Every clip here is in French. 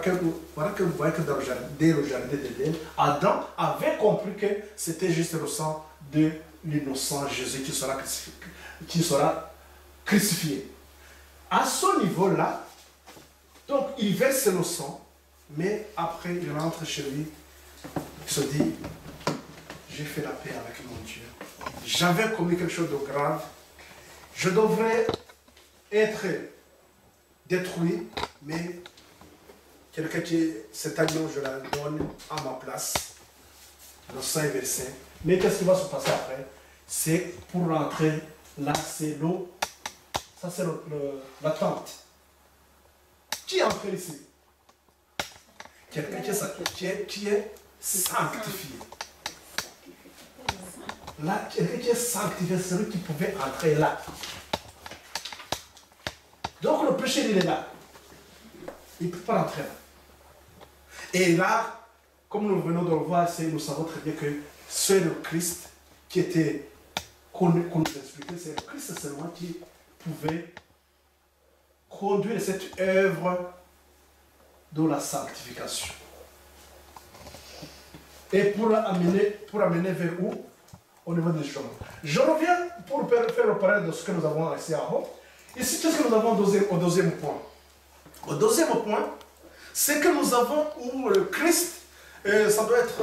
que vous voyez que dans le jardin, dès le jardin d'Éden, Adam avait compris que c'était juste le sang de l'innocent Jésus qui sera crucifié. À ce niveau-là, donc il verse le sang, mais après il rentre chez lui, il se dit, j'ai fait la paix avec mon Dieu. J'avais commis quelque chose de grave. Je devrais être détruit, mais quelqu'un qui, cet agneau, je la donne à ma place. Le sang est versé. Mais qu'est-ce qui va se passer après? C'est pour rentrer, là c'est l'eau. Ça c'est la tente. Qui est entré ici? Quelqu'un qui est sanctifié. Là, quelqu'un qui est sanctifié, c'est celui qui pouvait entrer là. Donc le péché, il est là. Il ne peut pas entrer là. Et là, comme nous venons de le voir, nous savons très bien que c'est le Christ qui était, qu'on nous expliquait, c'est le Christ seulement qui pouvait conduire cette œuvre de la sanctification. Et pour amener vers où? Au niveau des chemins. Je reviens pour faire le parallèle de ce que nous avons ici en haut. Ici, qu'est-ce que nous avons au deuxième point? Au deuxième point, c'est que nous avons où le Christ, ça doit être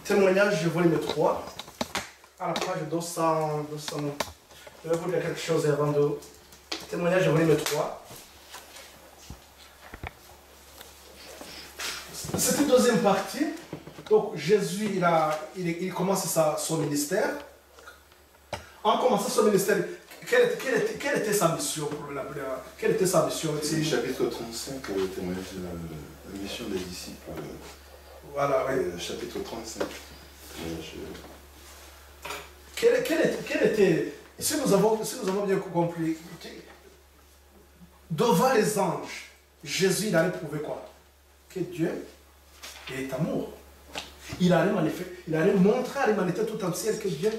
témoignage volume 3, à la page 200. Je vais vous dire quelque chose avant de témoignage volume 3. Cette deuxième partie, donc Jésus, il commence son ministère. En commençant son ministère, quelle était sa mission quelle était sa mission? C'est le chapitre 35, le témoignage de la mission des disciples. Voilà, oui. Chapitre 35. Quelle était, si nous avons bien compris, devant les anges, Jésus, il allait prouver quoi? Que Dieu est amour. Il allait montrer à l'humanité tout entière que Dieu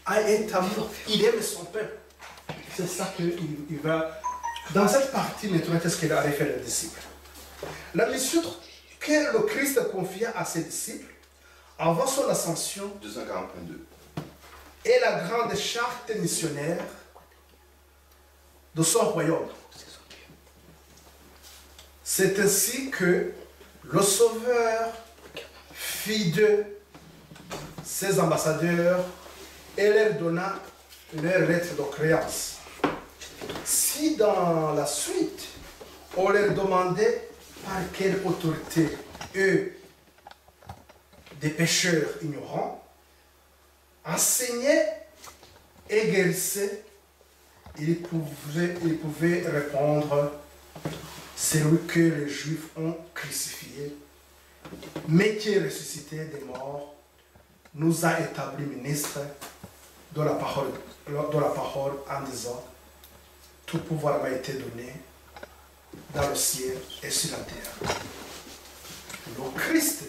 est amour. Il aime son peuple. C'est ça qu'il va... Dans cette partie, maintenant, qu'est-ce qu'il allait faire les disciples? La mission que le Christ confia à ses disciples avant son ascension 240.2 est la grande charte missionnaire de son royaume. C'est ainsi que le Sauveur fit de ses ambassadeurs et leur donna leur lettre de créance. Si dans la suite, on leur demandait par quelle autorité eux, des pécheurs ignorants, enseignaient et guérissaient, ils pouvaient répondre: c'est lui que les Juifs ont crucifié, mais qui est ressuscité des morts, nous a établi ministres de la parole en disant: tout pouvoir m'a été donné dans le ciel et sur la terre. Le Christ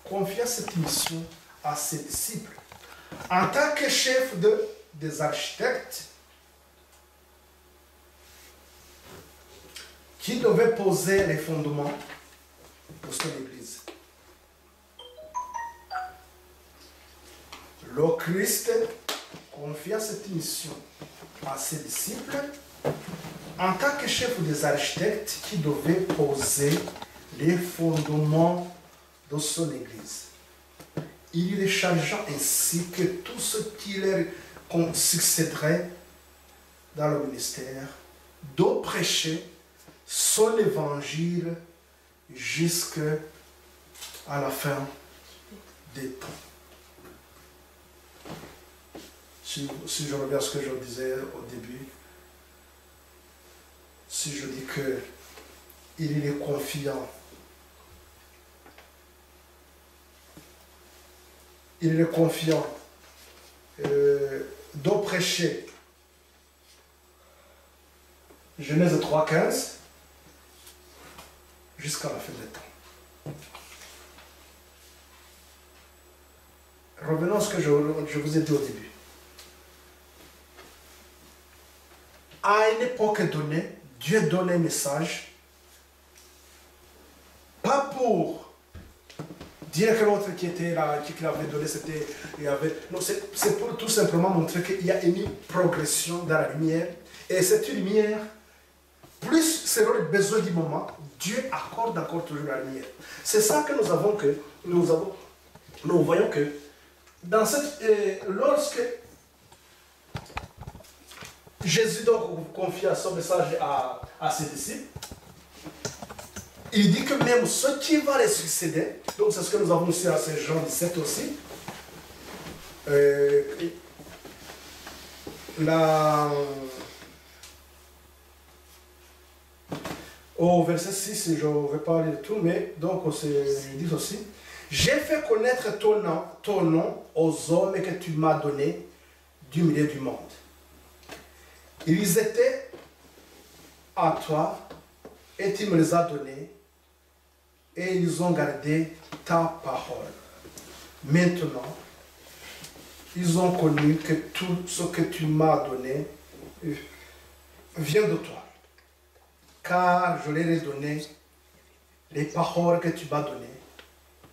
confia cette mission à ses disciples en tant que chef des architectes qui devait poser les fondements de son Église. Le Christ confia cette mission à ses disciples en tant que chef des architectes qui devait poser les fondements de son Église. Il les chargea ainsi que tout ce qui leur succéderait dans le ministère de prêcher son évangile jusqu'à la fin des temps. Si je reviens à ce que je disais au début, si je dis que il est confiant, de prêcher Genèse 3,15 jusqu'à la fin des temps. revenons à ce que je vous ai dit au début. À une époque donnée, Dieu donne un message, pas pour dire que l'autre qui était là, qui l'avait donné, c'était... Non, c'est pour tout simplement montrer qu'il y a une progression dans la lumière. Et cette lumière, plus selon les besoins du moment, Dieu accorde encore toujours la lumière. C'est ça que nous voyons que dans cette... lorsque Jésus donc confie son message à ses disciples, il dit que même ce qui va les succéder, donc c'est ce que nous avons aussi à Jean 17 aussi, au verset 6, je ne vais pas lire tout, mais donc il dit aussi, j'ai fait connaître ton nom aux hommes que tu m'as donné du milieu du monde. Ils étaient à toi et tu me les as donnés et ils ont gardé ta parole. Maintenant, ils ont connu que tout ce que tu m'as donné vient de toi. Car je leur ai donné les paroles que tu m'as données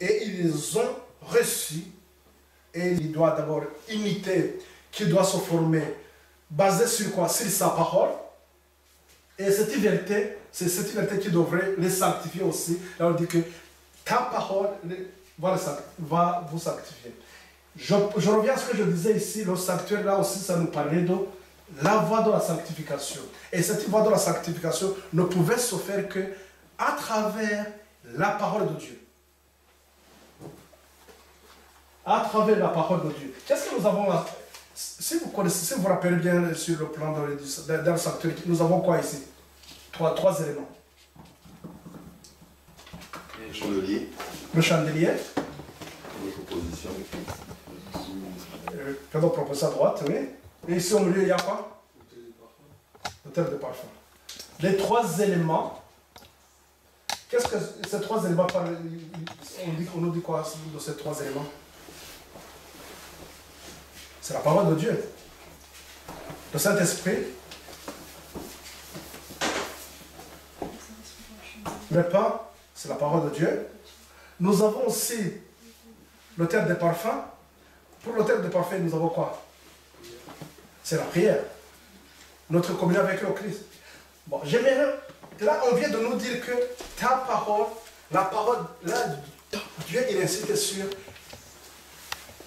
et ils les ont reçues et il doit d'abord imiter, qui doit se former basé sur quoi? Sur sa parole. Et cette vérité, c'est cette vérité qui devrait les sanctifier aussi. Là, on dit que ta parole va vous sanctifier. Je reviens à ce que je disais ici, le sanctuaire, là aussi, ça nous parlait de la voie de la sanctification. Et cette voie de la sanctification ne pouvait se faire que à travers la parole de Dieu. À travers la parole de Dieu. Qu'est-ce que nous avons... Si vous connaissez, si vous vous rappelez bien sur le plan dans le sanctuaire, nous avons quoi ici? Trois éléments. Le chandelier. Le chandelier. Les propositions. Pardon, propose à droite, oui. Et ici au milieu, il y a quoi? L'autel de parfum. Les trois éléments. Qu'est-ce que ces trois éléments parlent? On nous dit quoi de ces trois éléments? C'est la parole de Dieu. Le Saint-Esprit. Le pain, c'est la parole de Dieu. Nous avons aussi l'autel de parfum. Pour l'autel de parfum, nous avons quoi? C'est la prière. Notre communion avec le Christ. Bon, j'aimerais... Là, on vient de nous dire que ta parole, la parole, là, Dieu, il insiste sur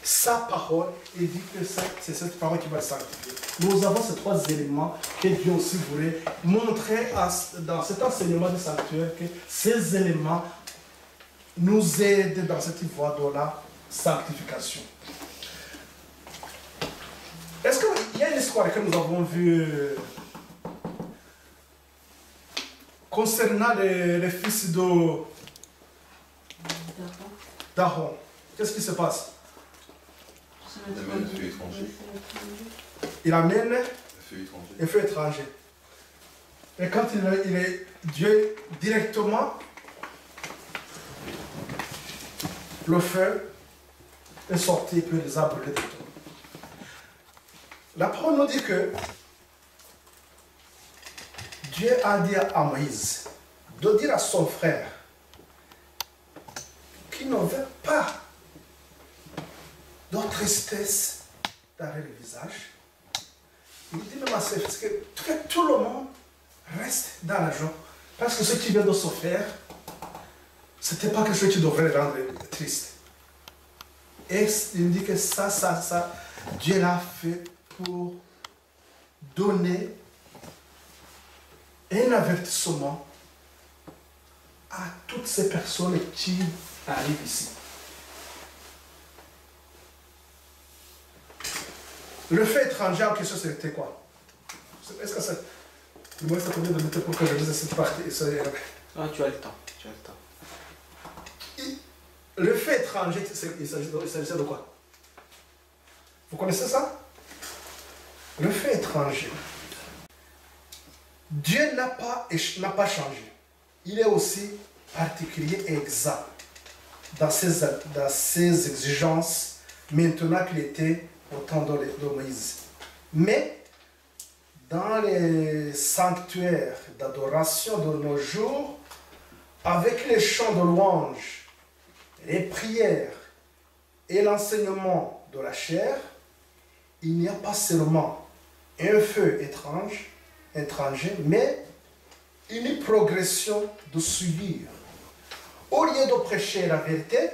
sa parole et dit que c'est cette parole qui va le sanctifier. Nous avons ces trois éléments que Dieu aussi voulait montrer dans cet enseignement du sanctuaire, que ces éléments nous aident dans cette voie de la sanctification. Est-ce qu'il y a une histoire que nous avons vue concernant les fils d'Aaron? Qu'est-ce qui se passe? Il amène un feu étranger. Il amène un feu étranger. Et quand Dieu directement, le feu est sorti et puis les a brûlés de tout. La parole nous dit que Dieu a dit à Moïse de dire à son frère qu'il ne veut pas de tristesse derrière le visage. Il dit même à ses fils que tout le monde reste dans la joie. Parce que ce qui vient de se faire, ce n'était pas quelque chose qui devrait le rendre triste. Et il dit que ça, Dieu l'a fait pour donner un avertissement à toutes ces personnes qui arrivent ici. Le fait étranger en question, c'était quoi? Est-ce que c'est... Il me reste combien de minutes pour que je dise cette partie? Ah, tu as le temps. Tu as le temps. Le fait étranger, il s'agissait de quoi? Vous connaissez ça? Le fait étranger. Dieu n'a pas changé. Il est aussi particulier et exact dans ses exigences maintenant qu'il était au temps de Moïse. Mais dans les sanctuaires d'adoration de nos jours, avec les chants de louange, les prières et l'enseignement de la chair, il n'y a pas seulement un feu étranger, mais une progression de suivre. Au lieu de prêcher la vérité,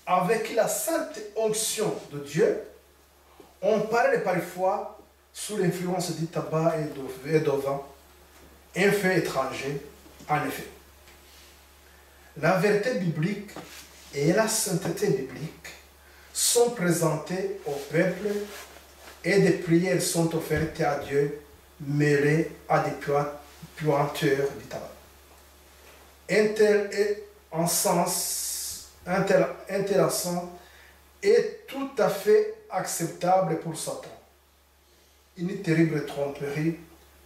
avec la sainte onction de Dieu, on parle parfois sous l'influence du tabac et de vin, un feu étranger, en effet. La vérité biblique et la sainteté biblique sont présentées au peuple et des prières sont offertes à Dieu mêlées à des puanteurs du tabac. Un tel intéressant est tout à fait acceptable pour Satan. Une terrible tromperie,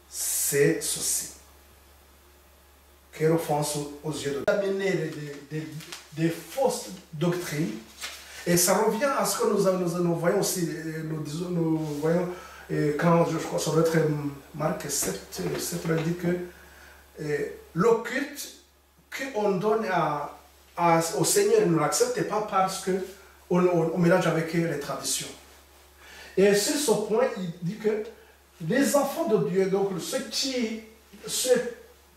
c'est ceci. Quelle offense aux yeux de Dieu. D'amener des fausses doctrines. Et ça revient à ce que nous voyons aussi, nous voyons, quand je crois sur notre Marc 7, on dit que le culte qu'on donne au Seigneur, il ne l'accepte pas parce qu'on mélange avec les traditions. Et sur ce point, il dit que les enfants de Dieu, donc ceux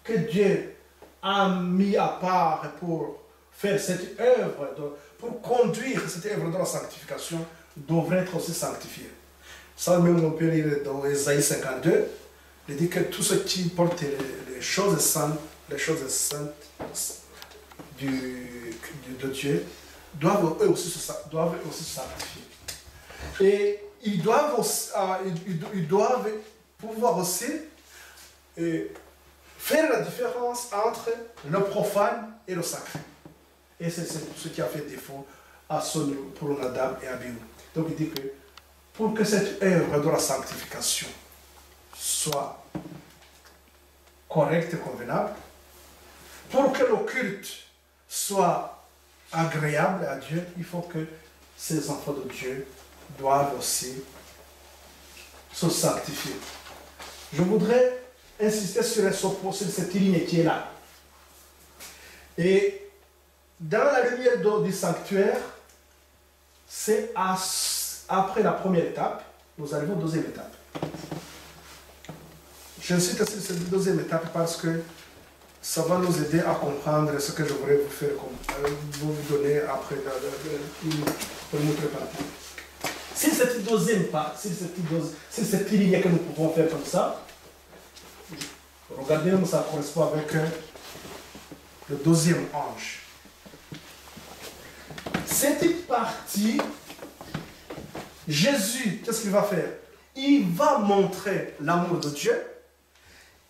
que Dieu a mis à part pour faire cette œuvre, pour conduire cette œuvre de la sanctification, devraient être aussi sanctifiés. Ça même on peut lire dans Ésaïe 52, il dit que tous ceux qui portent les choses saintes de Dieu, doivent eux aussi se sanctifier. Et ils doivent pouvoir aussi faire la différence entre le profane et le sacré. Et c'est ce qui a fait défaut pour Nadab et Abihu. Donc il dit que pour que cette œuvre de la sanctification soit correcte et convenable, pour que le culte soit agréable à Dieu, il faut que ces enfants de Dieu doivent aussi se sanctifier. Je voudrais insister sur cette ligne qui est là. Et dans la lumière du sanctuaire, c'est après la première étape, nous arrivons à la deuxième étape. J'insiste sur cette deuxième étape parce que ça va nous aider à comprendre ce que je voudrais vous faire, vous donner après pour nous préparer. Si cette deuxième part, si cette ligne que nous pouvons faire comme ça, regardez, ça correspond avec le deuxième ange. Cette partie, Jésus, qu'est-ce qu'il va faire? Il va montrer l'amour de Dieu.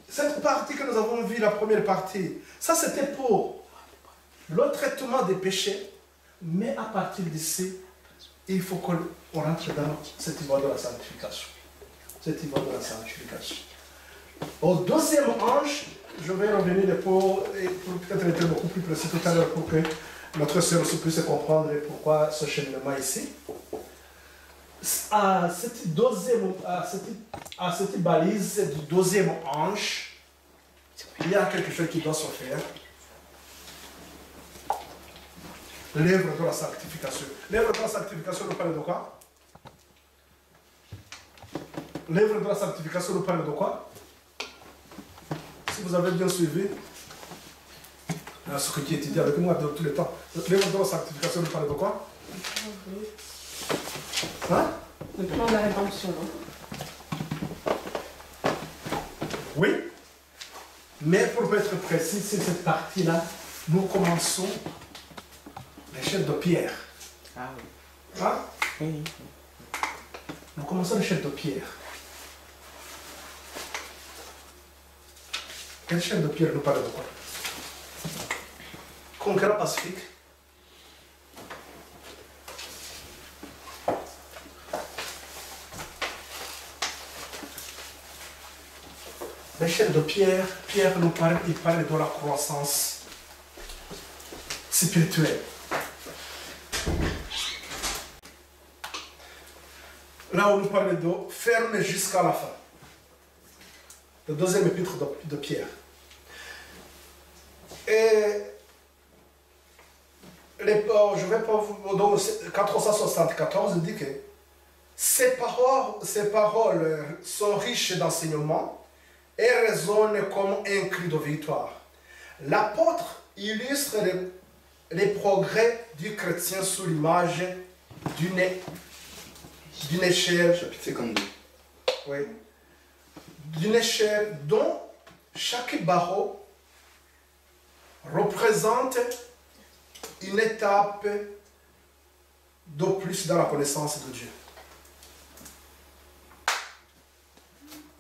Cette partie que nous avons vue, la première partie, ça c'était pour le traitement des péchés, mais à partir d'ici, il faut qu'on rentre dans cette voie de la sanctification. Cette voie de la sanctification. Au deuxième ange, je vais revenir pour peut-être être beaucoup plus précis tout à l'heure pour que notre sœur aussi puisse comprendre pourquoi ce cheminement ici. À cette balise du deuxième ange, il y a quelque chose qui doit se faire. L'œuvre de la sanctification. L'œuvre de la sanctification nous parle de quoi? L'œuvre de la sanctification nous parle de quoi? Si vous avez bien suivi ce qui est dit avec moi de tout le temps, l'œuvre de la sanctification nous parle de quoi? Hein? Le plan de la rédemption, non? Oui, mais pour être précis, c'est cette partie-là, nous commençons l'échelle de pierre. Ah oui. Hein? Oui. Nous commençons l'échelle de pierre. L'échelle de pierre nous parle de quoi? Concret pacifique. L'échelle de Pierre, il parle de la croissance spirituelle. là où nous parlons d'eau, ferme jusqu'à la fin. Le deuxième épître de Pierre. Et je vais pas vous. Donc, 474 dit que ces paroles sont riches d'enseignement et résonnent comme un cri de victoire. L'apôtre illustre les progrès du chrétien sous l'image d'une échelle. Chapitre 52. Oui. D'une échelle dont chaque barreau représente une étape de plus dans la connaissance de Dieu.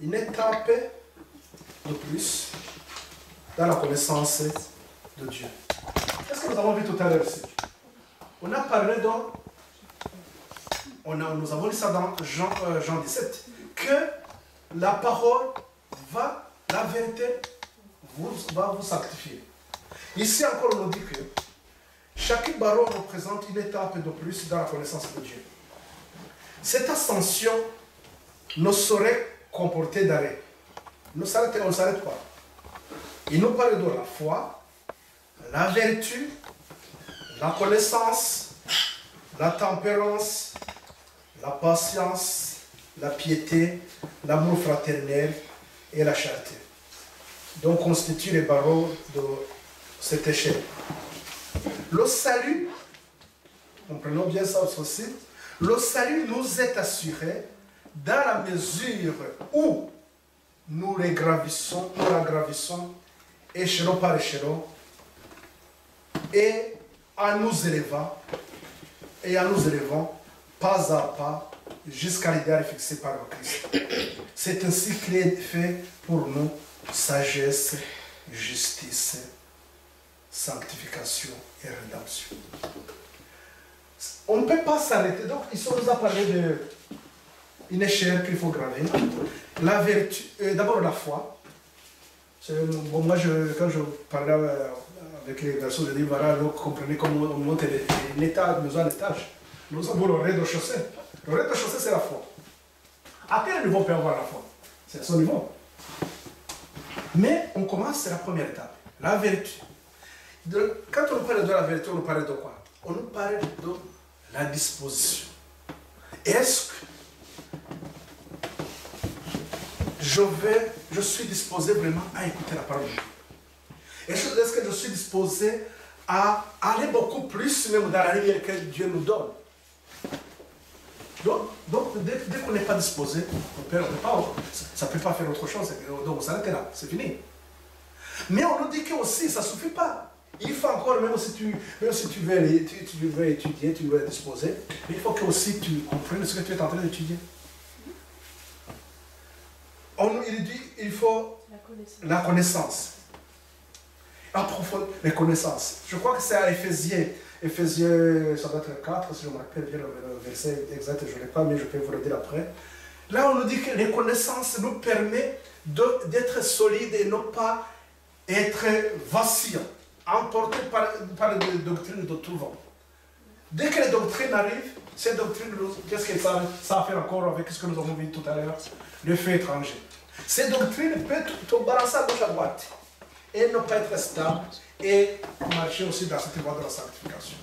Une étape de plus dans la connaissance de Dieu. Qu'est-ce que nous avons vu tout à l'heure ici? On a parlé dans... Nous avons lu ça dans Jean 17, que la parole la vérité va vous sanctifier. Ici encore, on nous dit que chaque barreau représente une étape de plus dans la connaissance de Dieu. Cette ascension ne saurait comporter d'arrêt. On ne s'arrête pas. Il nous parle de la foi, la vertu, la connaissance, la tempérance, la patience, la piété, l'amour fraternel et la charité. Donc constituent les barreaux de cette échelle. Le salut, comprenons bien ça aussi, le salut nous est assuré dans la mesure où nous la gravissons échelon par échelon et en nous élevant pas à pas jusqu'à l'idéal fixé par le Christ. C'est ainsi qu'il est fait pour nous sagesse, justice, sanctification et rédemption. On ne peut pas s'arrêter. Donc, ici, on nous a parlé d'une échelle qu'il faut graver. La vertu, d'abord la foi. Bon, moi, quand je parlais avec les garçons, je dis, voilà, vous comprenez comment on monte un étage, nous avons un étage. Nous avons le rez-de-chaussée. Le rez-de-chaussée, c'est la foi. À quel niveau on peut avoir la foi? C'est à son niveau. Mais on commence, c'est la première étape. La vertu. Quand on parle de la vertu, on nous parle de quoi? On nous parle de la disposition. Est-ce que je suis disposé vraiment à écouter la parole de Dieu? Est-ce que je suis disposé à aller beaucoup plus même dans la lumière que Dieu nous donne? Donc dès qu'on n'est pas disposé, ça ne peut pas faire autre chose. Donc on s'arrête là, c'est fini. Mais on nous dit que aussi, ça ne suffit pas. Il faut encore, même si tu veux étudier, tu veux être disposé, mais il faut que aussi tu comprennes ce que tu es en train d'étudier. Il dit il faut la connaissance. Approfondir les connaissances. Je crois que c'est à Éphésiens, ça doit être 4, si je me rappelle bien le verset exact, je ne l'ai pas, mais je peux vous le dire après. Là, on nous dit que les connaissances nous permettent d'être solides et non pas être vacillants, emportés par des doctrines de tout vent. Dès que les doctrines arrivent, ces doctrines, qu'est-ce que ça a à faire encore avec ce que nous avons vu tout à l'heure? Le fait étranger. Ces doctrines peuvent te balancer à gauche à droite et ne pas être stable et marcher aussi dans cette voie de la sanctification.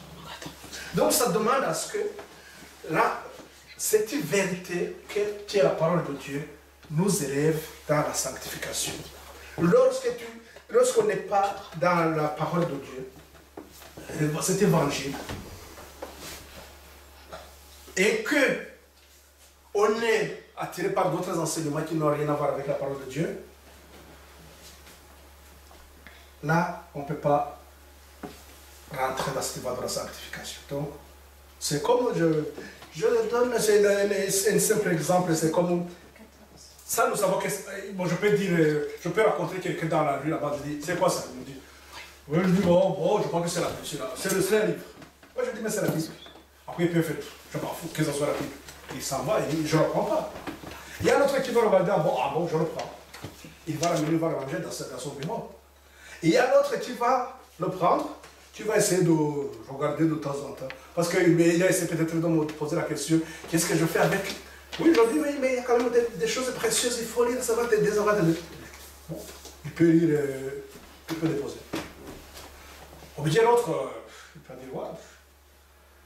Donc ça demande à ce que cette vérité qui est la parole de Dieu nous élève dans la sanctification. Lorsqu'on n'est pas dans la parole de Dieu, cet évangile, et que on est attiré par d'autres enseignements qui n'ont rien à voir avec la parole de Dieu, là, on ne peut pas rentrer dans cette voie de la sanctification. Donc, c'est comme je donne un simple exemple, c'est comme ça, nous savons que, bon, je peux raconter quelqu'un dans la rue là-bas, je dis, c'est quoi ça? Il me dit, oui, je dis, bon, je crois que c'est la Bible, c'est le livre. Moi, je dis, mais c'est la Bible. Après, il peut faire, je m'en fous que ce soit la Bible. Il s'en va, il dit, je ne le prends pas. Il y a un autre qui va regarder, bon, je le prends. Il va le ranger dans son bureau. Et il y a l'autre qui va le prendre, tu vas essayer de regarder de temps en temps. Parce qu'il a essayé peut-être de me poser la question, qu'est-ce que je fais avec Oui, aujourd'hui, oui, mais il y a quand même des choses précieuses, il faut lire, ça va te désengager. Bon, il peut lire, il peut déposer. Ou bien l'autre, il peut dire, ouais,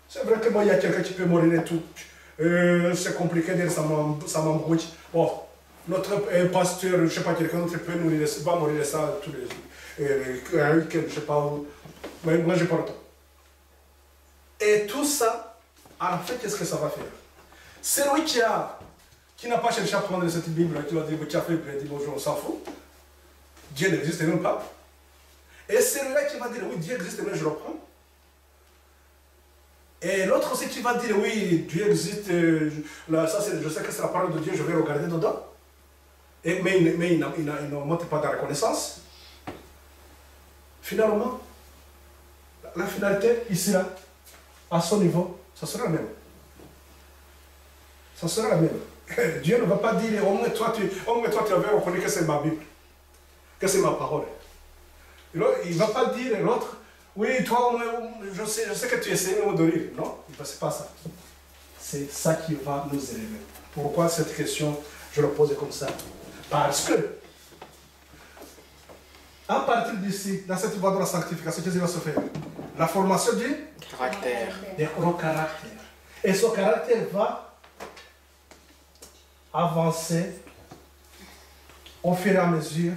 c'est vrai que moi, il y a quelqu'un qui peut mourir et tout. C'est compliqué de dire, ça m'embrouille. Bon, notre pasteur, je ne sais pas, quelqu'un d'autre peut nous laisser, va mourir ça tous les jours. Un week-end, je ne sais pas où. Mais moi, je n'ai pas le temps. Et tout ça, en fait, qu'est-ce que ça va faire? Celui qui n'a pas cherché à prendre cette Bible, qui va dire, tu as fait, il dit, bonjour, on s'en fout. Dieu n'existe même pas. Et celui-là qui va dire, oui, Dieu existe, mais je le prends. Et l'autre aussi qui va dire, oui, Dieu existe, là, ça, je sais que c'est la parole de Dieu, je vais regarder dedans. Mais il ne montre pas de reconnaissance. Finalement, la finalité, ici, là, à son niveau, ça sera la même. Ça sera la même. Dieu ne va pas dire, au moins toi, tu avais reconnu que c'est ma Bible, que c'est ma parole. Il ne va pas dire l'autre, oui, toi, je sais que tu essaies de rire. Non, ce n'est pas ça. C'est ça qui va nous élever. Pourquoi cette question, je la pose comme ça? Parce que, à partir d'ici, dans cette voie de la sanctification, qu'est-ce qui va se faire? La formation du Caractère. au caractère. Et ce caractère va avancer au fur et à mesure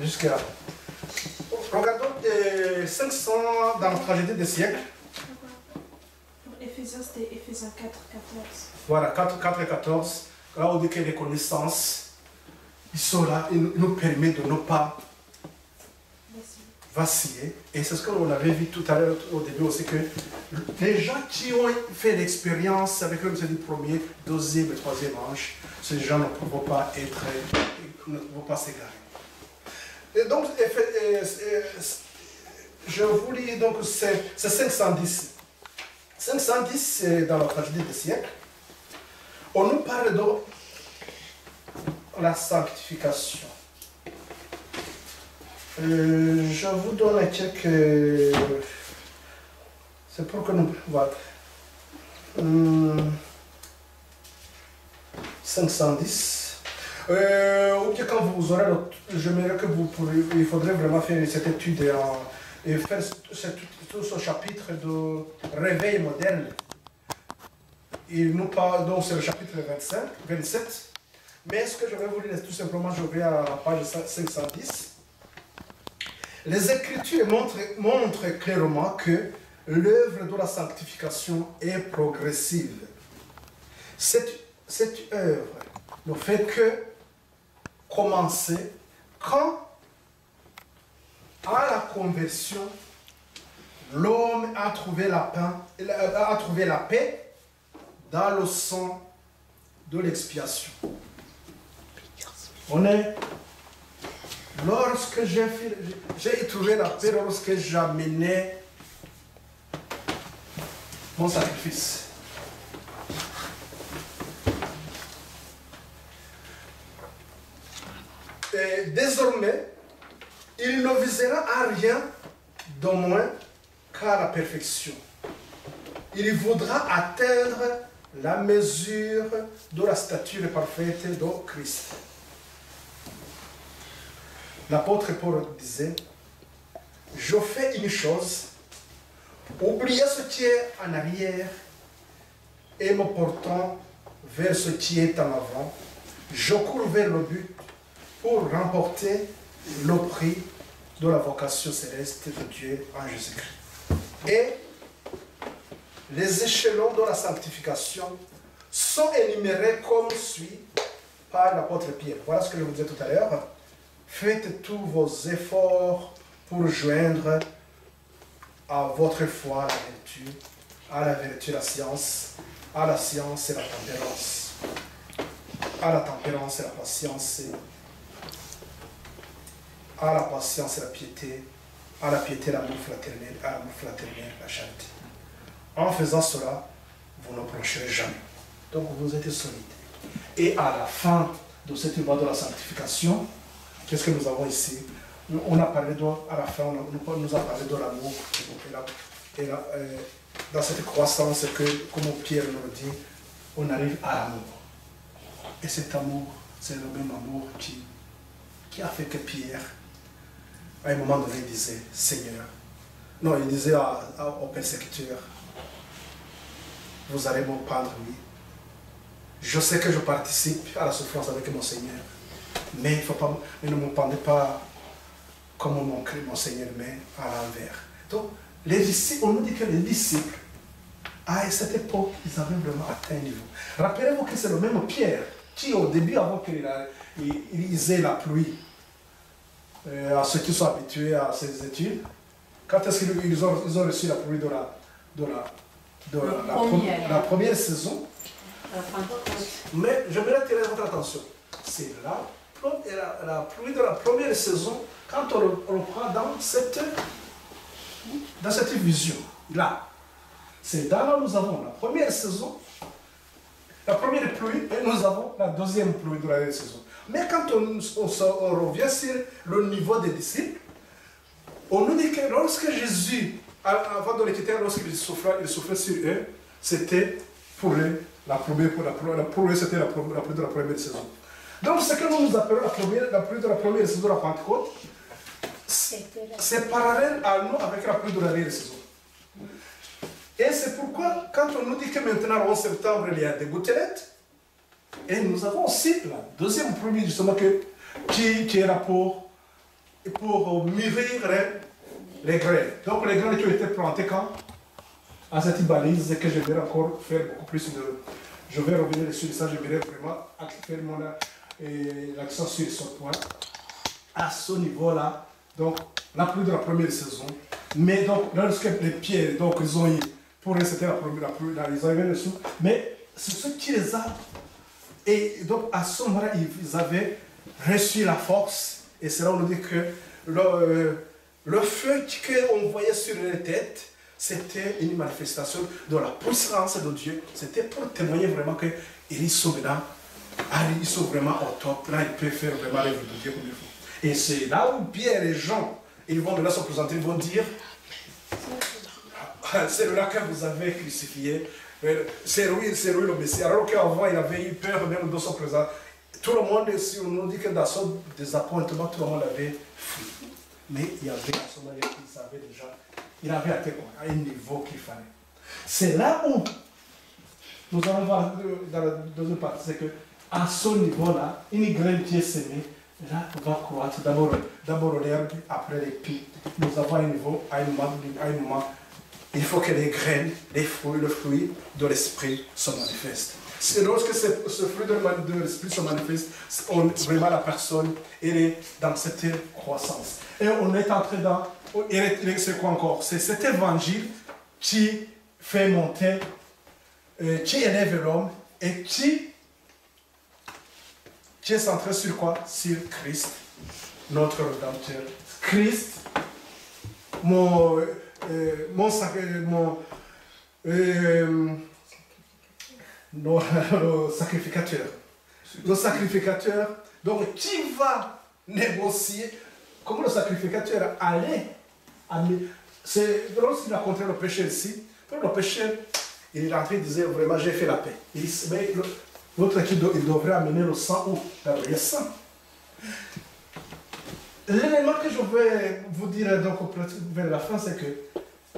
jusqu'à... Regardons 500 dans la tragédie des siècles. Pour Éphésiens, c'était Éphésiens 4, 14. Voilà, 4 et 14. Là, on dit que les connaissances, ils sont là, ils nous permettent de ne pas vaciller. Et c'est ce qu'on avait vu tout à l'heure au début aussi, que les gens qui ont fait l'expérience avec le premier, deuxième et troisième ange, ces gens ne peuvent pas ne peuvent pas s'égarer. Et donc, je vous lis donc, c'est 510. 510, c'est dans la tragédie des siècles. On nous parle de la sanctification. Je vous donne quelques... C'est pour que nous... Voilà. 510. Ou bien quand vous aurez... J'aimerais que vous pourriez... Il faudrait vraiment faire cette étude et faire tout ce chapitre de réveil moderne. Il nous parle, donc c'est le chapitre 27. Mais ce que je vais vous lire, tout simplement, je vais à la page 510. Les Écritures montrent clairement que l'œuvre de la sanctification est progressive. Cette œuvre ne fait que commencer quand, à la conversion, l'homme a trouvé la paix dans le sang de l'expiation. On est... Lorsque j'ai trouvé la paix, lorsque j'amenais mon sacrifice. Et désormais, il ne visera à rien de moins qu'à la perfection. Il voudra atteindre la mesure de la stature parfaite de Christ. L'apôtre Paul disait, je fais une chose, oublier ce qui est en arrière et me portant vers ce qui est en avant, je cours vers le but pour remporter le prix de la vocation céleste de Dieu en Jésus-Christ. Et les échelons de la sanctification sont énumérés comme suit par l'apôtre Pierre. Voilà ce que je vous disais tout à l'heure. Faites tous vos efforts pour joindre à votre foi la vertu, à la vertu la science, à la science et la tempérance, à la tempérance et la patience, à la patience et la piété, à la piété l'amour fraternel, à l'amour fraternel la charité. En faisant cela, vous ne plancherez jamais. Donc vous êtes solide. Et à la fin de cette voie de la sanctification, qu'est-ce que nous avons ici? On a parlé à la fin, on nous a parlé de l'amour. Et là, dans cette croissance, que, comme Pierre nous le dit, on arrive à l'amour. Et cet amour, c'est le même amour qui a fait que Pierre, à un moment donné, disait, Seigneur, non, il disait aux persécuteurs, vous allez me pendre, oui. Je sais que je participe à la souffrance avec mon Seigneur, mais ne me pendez pas comme mon Seigneur, mais à l'envers. Donc, les disciples, on nous dit que les disciples, à cette époque, ils avaient vraiment atteint un niveau. Rappelez-vous que c'est le même Pierre qui, au début, avant qu'il lisait la pluie, à ceux qui sont habitués à ces études, quand est-ce qu'ils ont reçu la pluie de la première saison? Mais je voudrais attirer votre attention. C'est la pluie de la première saison, quand on le prend dans cette vision. Là, c'est là où nous avons la première saison, la première pluie, et nous avons la deuxième pluie de la saison. Mais quand on revient sur le niveau des disciples, on nous dit que lorsque Jésus, avant de les quitter, lorsqu'il souffrait sur eux, c'était pour eux c'était la pluie de la première saison. Donc ce que nous appelons la pluie de la première saison de la Pentecôte, c'est parallèle à nous avec la pluie de la deuxième saison. Et c'est pourquoi, quand on nous dit que maintenant, en septembre, il y a des gouttelettes, et nous avons aussi la deuxième pluie, justement, qui est là pour mûrir les graines. Donc les graines qui ont été plantées quand? À cette balise que je vais encore faire beaucoup plus de... Je vais revenir sur ça, je vais vraiment faire l'accent sur ce point. À ce niveau-là, donc la pluie de la première saison. Mais donc, lorsque les pierres, donc ils ont eu, pour eux c'était la pluie, ils ont eu dessous. Mais c'est ce qui les a... Et donc à ce moment-là, ils avaient reçu la force. Et c'est là où on dit que le feu qu'on voyait sur les têtes, c'était une manifestation de la puissance de Dieu. C'était pour témoigner vraiment qu'ils sont vraiment au top. Là, ils peuvent faire vraiment l'œuvre de Dieu comme il faut. Et c'est là où Pierre et Jean, ils vont maintenant se présenter, ils vont dire, c'est là que vous avez crucifié. C'est lui le Messie. Alors qu'avant, il avait eu peur même de se présenter. Tout le monde, si on nous dit que dans son désappointement, tout le monde avait fui. Mais il y avait à ce moment-là, il avait atteint à un niveau qu'il fallait. C'est là où nous allons voir dans la deuxième partie, c'est qu'à ce niveau-là, une graine qui est semée, là, va croître d'abord l'herbe, après les pis. Nous avons un niveau, à un moment, il faut que les graines, les fruits, le fruit de l'esprit se manifestent. C'est lorsque ce fruit de l'esprit se manifeste, vraiment la personne, elle est dans cette croissance. Et on est entré dans, c'est quoi encore? C'est cet évangile qui fait monter, qui élève l'homme et qui est centré sur quoi? Sur Christ, notre Rédempteur. Christ, le sacrificateur. Le sacrificateur, donc qui va négocier, comme le sacrificateur allait, c'est lorsqu'il a contré le péché ici, le péché, il est rentré, il disait vraiment j'ai fait la paix. Il dit, mais l'autre il devrait amener le sang où? Dans le sang. L'élément que je vais vous dire donc vers la fin, c'est que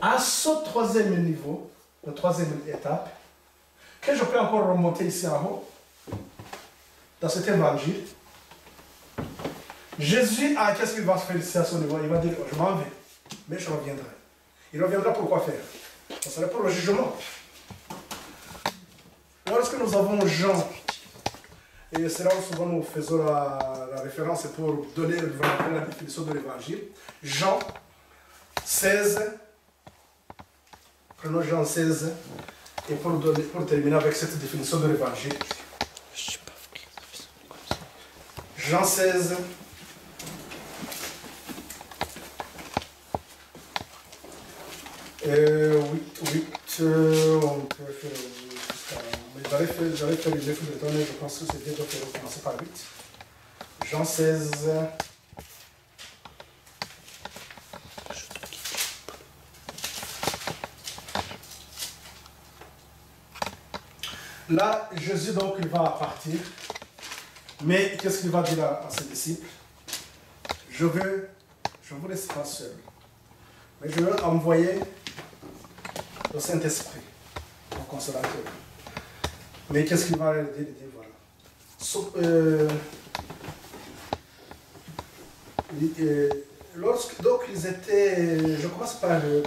à ce troisième niveau, la troisième étape, que je peux encore remonter ici en haut, dans cet évangile, Jésus, qu'est-ce qu'il va faire ici à ce niveau? Il va dire, je m'en vais, mais je reviendrai. Il reviendra pour quoi faire? Ça serait pour le jugement. Lorsque nous avons Jean, et c'est là où souvent nous faisons la référence pour donner vraiment la définition de l'évangile, Jean 16, prenons Jean 16, et pour terminer avec cette définition de l'évangile. Jean 16. On peut faire jusqu'à... Mais j'avais fait les effets de temps, je pense que c'est bien, donc on va commencer par 8. Jean 16. Là, Jésus, donc, il va partir. Mais qu'est-ce qu'il va dire à ses disciples? Je vous laisse pas seul. Mais je veux envoyer le Saint-Esprit, le consolateur. Mais qu'est-ce qu'il va dire? Il dit, voilà. Donc, ils étaient... Je commence par le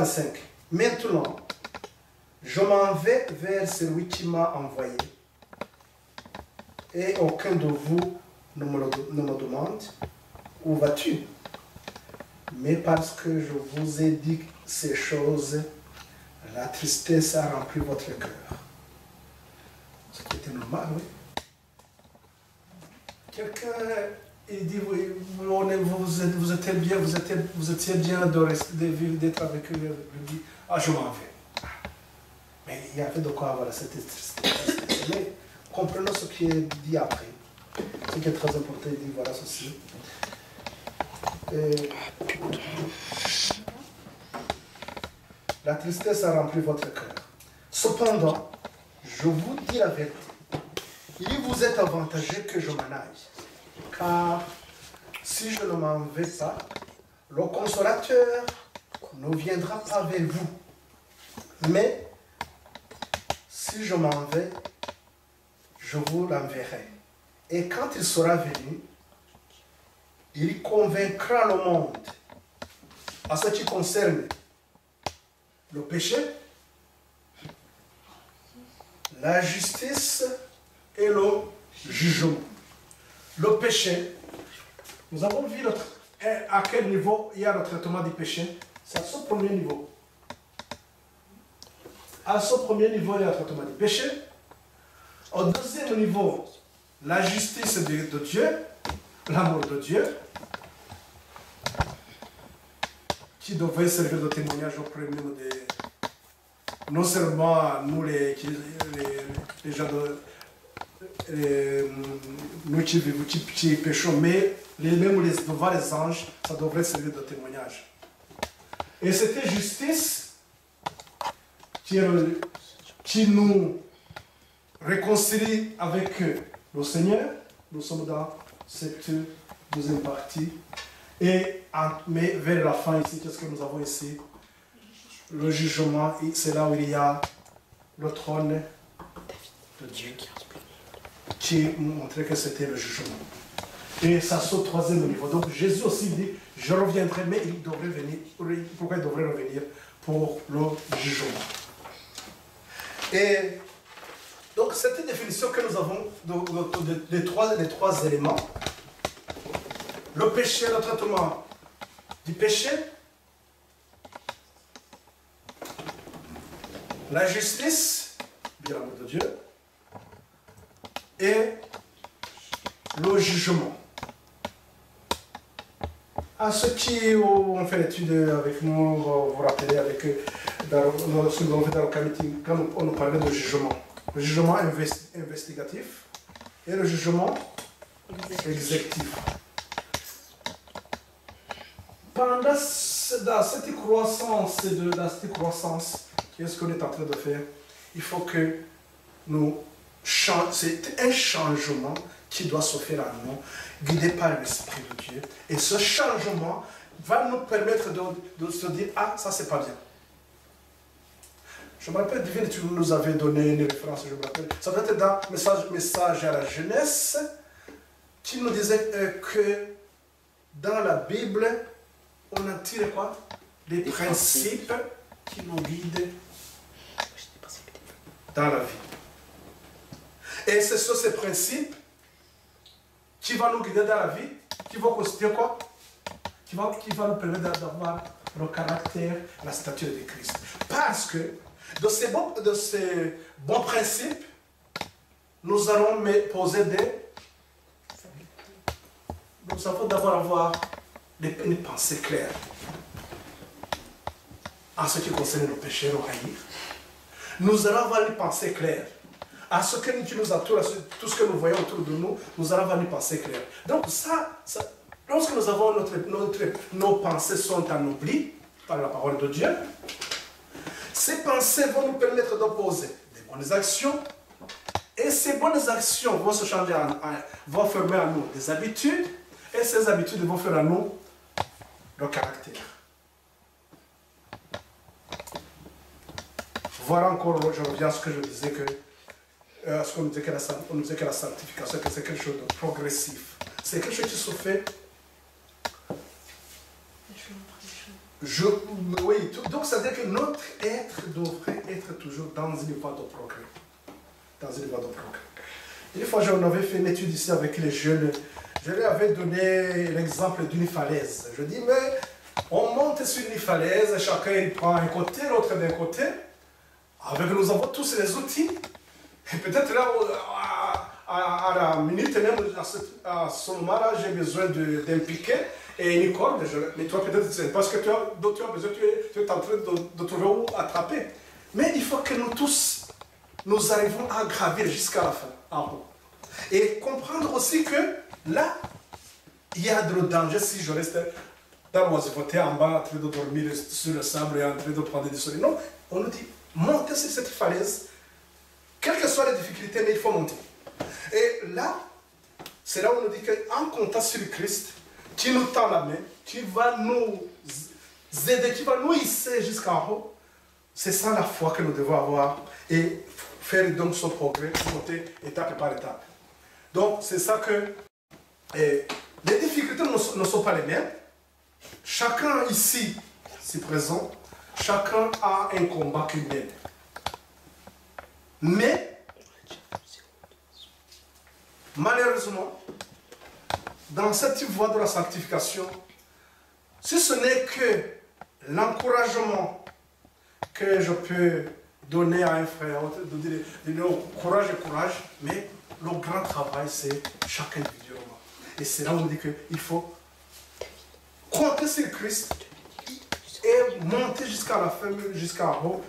5. Maintenant, je m'en vais vers celui qui m'a envoyé. Et aucun de vous ne me demande, où vas-tu? Mais parce que je vous ai dit ces choses, la tristesse a rempli votre cœur. Ce qui était normal, oui. Quelqu'un, il dit, oui, vous étiez bien, vous étiez bien d'être avec eux. Il dit, ah, je m'en vais. Mais il y avait de quoi avoir cette tristesse. Mais comprenons ce qui est dit après. Ce qui est très important, il dit, voilà ceci. La tristesse a rempli votre cœur. Cependant, je vous dis la vérité. Il vous est avantageux que je m'en aille. Car si je ne m'en vais pas, le consolateur ne viendra pas vers vous. Mais si je m'en vais, je vous l'enverrai. Et quand il sera venu, il convaincra le monde à ce qui concerne le péché, la justice et le jugement. Le péché, nous avons vu à quel niveau il y a le traitement du péché. C'est à ce premier niveau. À ce premier niveau, il y a le traitement du péché. Au deuxième niveau, la justice de Dieu, l'amour de Dieu, qui devrait servir de témoignage auprès même de, non seulement nous les gens nous qui péchons, mais même devant les anges, ça devrait servir de témoignage. Et c'était justice qui nous réconcilie avec le Seigneur. Nous sommes dans cette deuxième partie. Mais vers la fin ici, qu'est-ce que nous avons ici? Le jugement, c'est là où il y a le trône de Dieu qui montrait que c'était le jugement. Et ça saute au troisième niveau. Donc Jésus aussi dit, je reviendrai, mais il devrait venir. Pourquoi il devrait revenir? Pour le jugement. Et donc cette définition que nous avons des trois éléments. Le péché, le traitement du péché, la justice, bien l'amour de Dieu, et le jugement. À ceux qui ont fait l'étude avec nous, vous vous rappelez, avec ce que nous avons fait dans le comité, quand on nous parlait de jugement. Le jugement investigatif et le jugement exécutif. Dans cette croissance, qu'est-ce qu'on est en train de faire? Il faut que nous changions. C'est un changement qui doit se faire en nous, guidé par l'Esprit de Dieu. Et ce changement va nous permettre de se dire, ah, ça c'est pas bien. Je me rappelle, Divine, tu nous avais donné une référence, je me rappelle. Ça doit être dans Message à la jeunesse, qui nous disait que dans la Bible, on a tiré quoi? Des principes qui nous guident dans la vie. Et c'est sur ces principes qui vont nous guider dans la vie, qui vont constituer quoi? Qui va nous permettre d'avoir le caractère, la stature de Christ. Parce que de ces bons principes, nous allons poser nous avons d'abord avoir une pensée claire en ce qui concerne le péché, le haïr. Nous allons avoir une pensée claire à ce qui nous entoure, à tout ce que nous voyons autour de nous, nous allons avoir une pensée claire. Donc lorsque nous avons nos pensées sont en oubli par la parole de Dieu, Ces pensées vont nous permettre d'opposer des bonnes actions. Et ces bonnes actions vont se changer, vont former en nous des habitudes. Et ces habitudes vont faire en nous le caractère. Voilà encore, je reviens à ce que je disais, ce qu'on nous disait que la sanctification, que c'est quelque chose de progressif. C'est quelque chose qui se fait. Oui, donc ça veut dire que notre être devrait être toujours dans une voie de progrès. Dans une voie de progrès. Une fois, j'en avais fait une étude ici avec les jeunes. Je leur avais donné l'exemple d'une falaise. Je dis, mais on monte sur une falaise, chacun il prend un côté, l'autre d'un côté. Avec nous avons tous les outils. Et peut-être là, à la minute même, à ce moment-là, j'ai besoin d'un piquet et une corde. Mais toi, peut-être, c'est parce que tu as besoin, tu es en train de trouver où attraper. Mais il faut que nous tous, nous arrivons à gravir jusqu'à la fin, en haut. Et comprendre aussi que là, il y a de danger si je reste dans l'oisiveté en bas, en train de dormir sur le sable et en train de prendre du soleil. Non, on nous dit, montez sur cette falaise, quelles que soient les difficultés, mais il faut monter. Et là, c'est là où on nous dit qu'en comptant sur le Christ, qui nous tend la main, qui va nous aider, qui va nous hisser jusqu'en haut, c'est ça la foi que nous devons avoir et faire donc son progrès, monter étape par étape. Donc, c'est ça que les difficultés ne sont pas les mêmes. Chacun ici présent, chacun a un combat qu'il mène. Mais, malheureusement, dans cette voie de la sanctification, si ce n'est que l'encouragement que je peux donner à un frère, de dire courage et courage, mais le grand travail, c'est chaque individuellement. Et c'est là où on dit qu'il faut compter sur Christ et monter jusqu'à la fin, jusqu'en haut,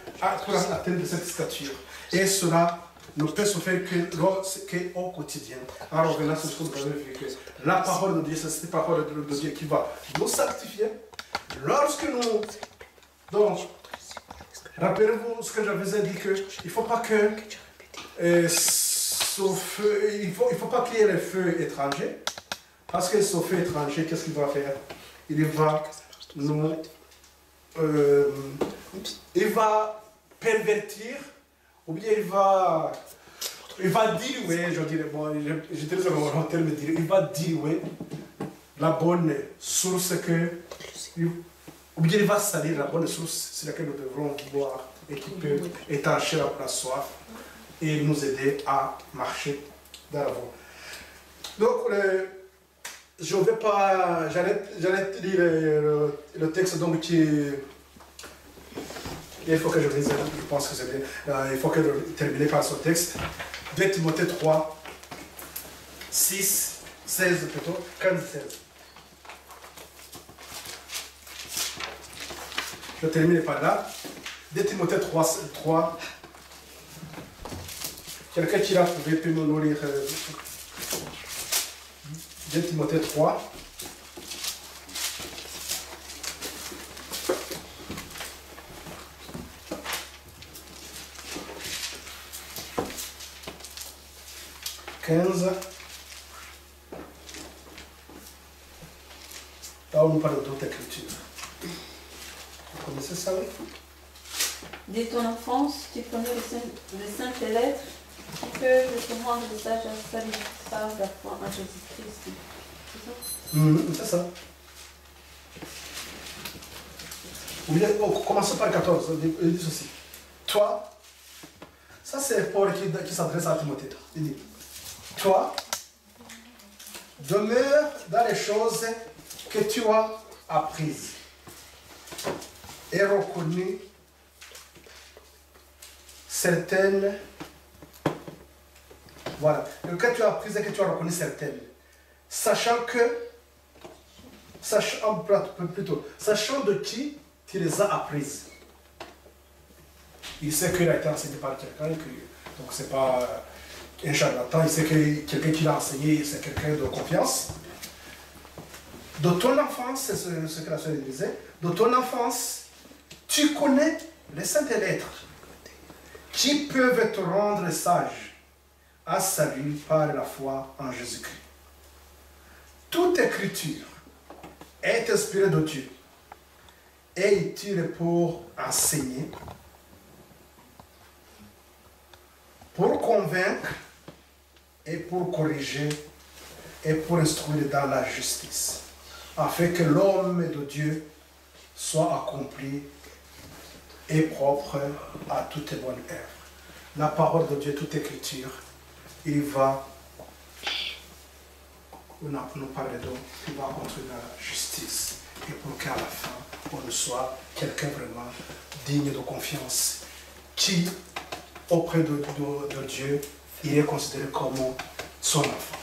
pour atteindre cette stature. Et cela ne peut se faire qu'au quotidien. Alors, revenons sur ce que vous avez vu, que la parole de Dieu, c'est cette parole de Dieu qui va nous sanctifier. Lorsque nous... Donc, rappelez-vous ce que j'avais dit, qu'il ne faut pas que... il faut pas qu'il y ait le feu étranger. Parce que ce feu étranger, qu'est-ce qu'il va faire? Il va nous... il va pervertir, ou bien il va diluer, je dirais, bon, j'utilise le terme diluer, il va diluer la bonne source ou bien il va salir la bonne source sur laquelle nous devrons boire et qui peut étancher la soif et nous aider à marcher dans la voie. Donc, je ne vais pas, j'allais te dire le texte donc qui... Il faut que je lise, je pense que c'est bien. Il faut que je termine par ce texte. 2 Timothée 3, 6, 16 plutôt, 15, 16. Je termine par là. 2 Timothée 3. Quelqu'un qui l'a trouvé peut nous lire. 2 Timothée 3. Là, on nous parle d'autres écritures. Vous connaissez ça, oui? Dès ton enfance, tu connais les saintes lettres qui peuvent te rendre sage à salut par la foi en Jésus-Christ. C'est ça? C'est ça. Commençons par 14. Il dit ceci. Toi, ça c'est Paul qui s'adresse à Timothée. Il dit, toi, demeure dans les choses que tu as apprises et reconnues, certaines. Voilà. Que tu as apprises et que tu as reconnues certaines. Sachant de qui tu les as apprises. Il sait qu'il a été enseigné par quelqu'un, donc c'est pas un charlatan, il sait que quelqu'un qui l'a enseigné, c'est quelqu'un de confiance. De ton enfance, c'est ce que la sœur disait, de ton enfance, tu connais les saintes lettres qui peuvent te rendre sage à salut par la foi en Jésus-Christ. Toute écriture est inspirée de Dieu et utile pour enseigner, pour convaincre et pour corriger et pour instruire dans la justice, afin que l'homme de Dieu soit accompli et propre à toute bonne œuvre. La parole de Dieu, toute écriture, il va nous parler d'homme qui va construire dans la justice et pour qu'à la fin, on soit quelqu'un vraiment digne de confiance qui, auprès de Dieu, il est considéré comme son enfant.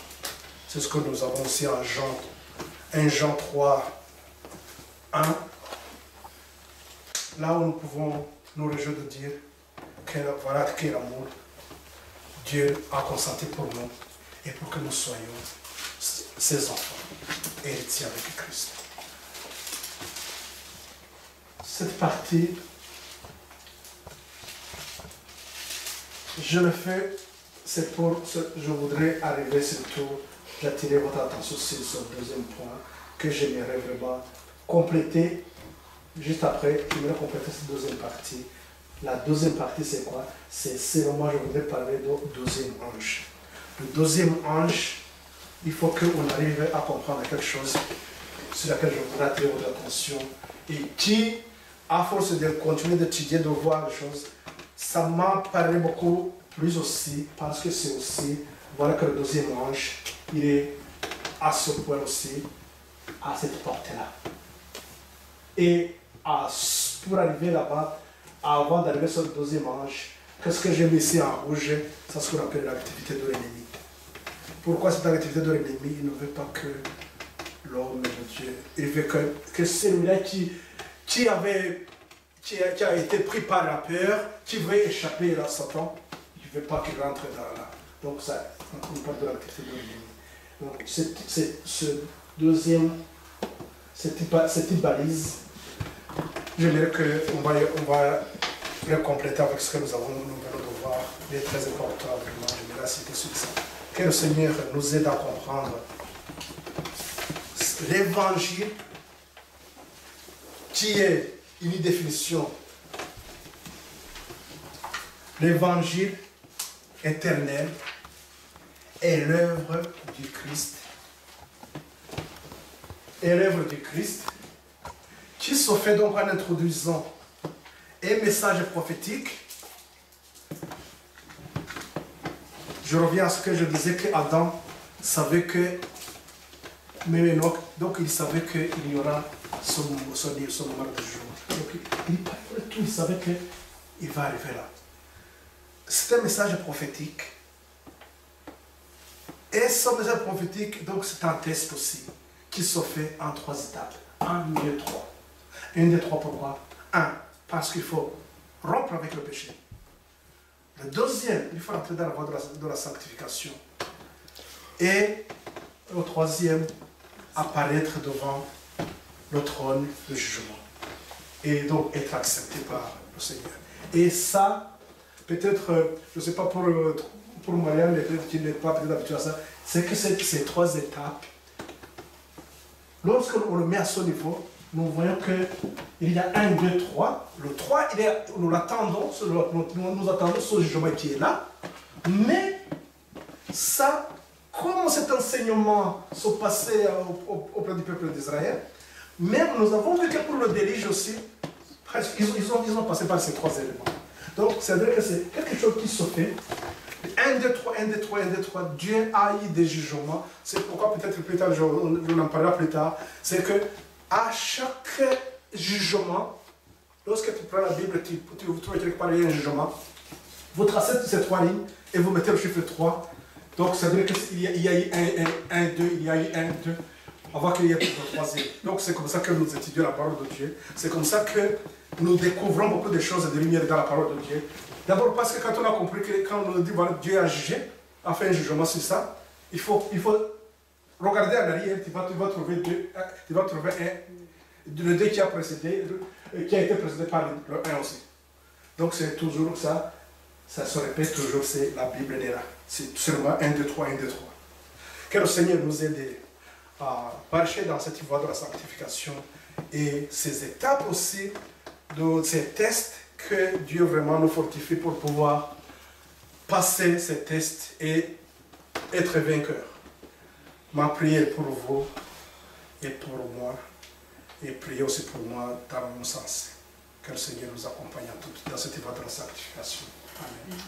C'est ce que nous avons aussi en Jean 3, 1. Là où nous pouvons nous réjouir de dire que voilà quel amour Dieu a consenti pour nous et pour que nous soyons ses enfants, héritiers avec Christ. Cette partie, je le fais, c'est pour, je voudrais arriver surtout, j'attirer votre attention sur ce deuxième point que j'aimerais vraiment compléter. Juste après, j'aimerais compléter cette deuxième partie. La deuxième partie, c'est quoi? C'est seulement, je voudrais parler du deuxième ange. Le deuxième ange, il faut qu'on arrive à comprendre quelque chose sur laquelle je voudrais attirer votre attention et qui, à force de continuer d'étudier, de voir les choses, ça m'a parlé beaucoup plus aussi, parce que c'est aussi, voilà que le deuxième ange, il est à ce point aussi, à cette portée-là. Et pour arriver là-bas, avant d'arriver sur le deuxième ange, qu'est-ce que j'ai mis ici en rouge? C'est ce qu'on appelle l'activité de l'ennemi. Pourquoi cette activité de l'ennemi? Il ne veut pas que l'homme de Dieu, il veut que celui-là qui a été pris par la peur, qui veut échapper à Satan, il ne veut pas qu'il rentre dans là. Donc ça, on parle de l'activité de l'ennemi. Donc c'est ce deuxième, cette balise, j'aimerais qu'on va le compléter avec ce que nous venons de voir. Il est très important, vraiment, j'aimerais citer sur ça. Que le Seigneur nous aide à comprendre l'évangile qui est une définition. L'évangile éternel est l'œuvre du Christ. Et l'œuvre du Christ qui se fait donc en introduisant un message prophétique. Je reviens à ce que je disais qu'Adam savait que, mais Enoch, donc il savait qu'il y aura son moment de jour. Donc il savait qu'il va arriver là. C'est un message prophétique. Et ce message prophétique, donc c'est un test aussi, qui se fait en 3 étapes. 1, 2, 3. 1, 2, 3, pourquoi? 1, parce qu'il faut rompre avec le péché. Le deuxième, il faut entrer dans la voie de la sanctification. Et le troisième, apparaître devant le trône de jugement. Et donc être accepté par le Seigneur. Et ça, peut-être, je ne sais pas pour Marianne, mais peut-être qu'il n'est pas habitué à ça, c'est que ces 3 étapes, lorsqu'on le met à ce niveau, nous voyons qu'il y a 1, 2, 3. Le 3, nous l'attendons, nous attendons ce jugement qui est là. Mais ça, comme cet enseignement se passait auprès du peuple d'Israël, même nous avons vu que pour le déluge aussi, ils ont passé par ces 3 éléments. Donc, c'est-à-dire que c'est quelque chose qui se fait. 1, 2, 3, 1, 2, 3, 1, 2, 3. Dieu a eu des jugements. C'est pourquoi peut-être plus tard, on en parlera plus tard. C'est que à chaque jugement, lorsque tu prends la Bible, tu trouves quelque part un jugement, vous tracez ces 3 lignes et vous mettez le chiffre 3. Donc, ça veut dire qu'il y a eu 1, 2, il y a eu 1, 2, avant qu'il y ait le troisième. Donc, c'est comme ça que nous étudions la parole de Dieu. C'est comme ça que nous découvrons beaucoup de choses de lumière dans la parole de Dieu. D'abord parce que quand on a compris que quand on nous dit voilà, Dieu a jugé, a fait un jugement sur ça, il faut regarder en arrière, tu vas trouver le 2 qui a été précédé par le 1 aussi. Donc c'est toujours ça, ça se répète toujours, c'est la Bible dira. C'est seulement 1, 2, 3, 1, 2, 3. Que le Seigneur nous aide à marcher dans cette voie de la sanctification et ces étapes aussi, de ces tests, que Dieu vraiment nous fortifie pour pouvoir passer ces tests et être vainqueur. Ma prière pour vous et pour moi, et priez aussi pour moi dans mon sens. Que le Seigneur nous accompagne à tous dans cette voie de la sanctification. Amen.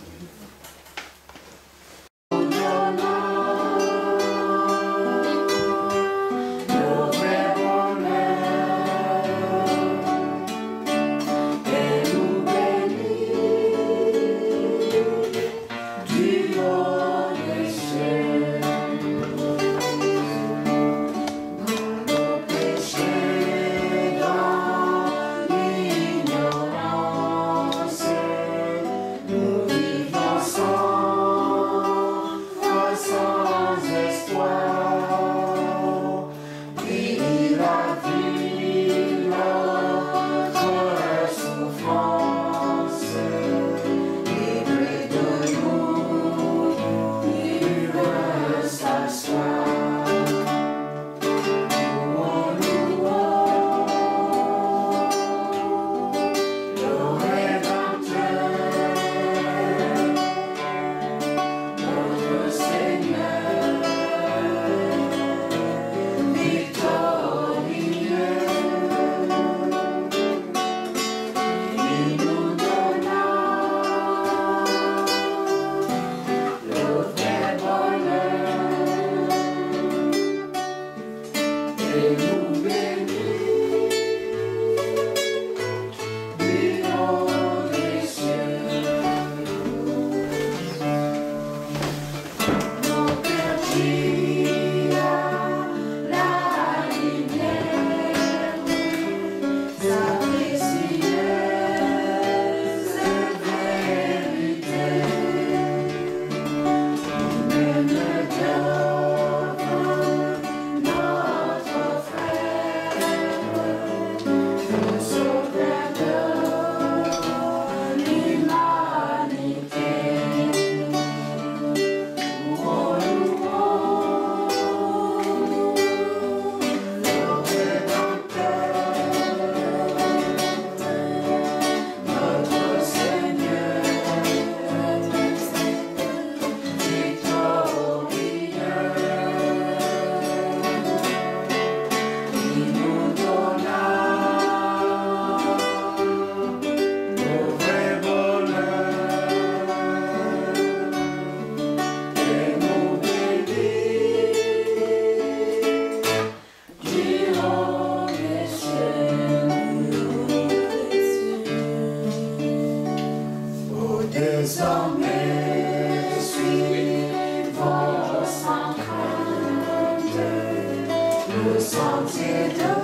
Désormais, suivons sans crainte le sentier de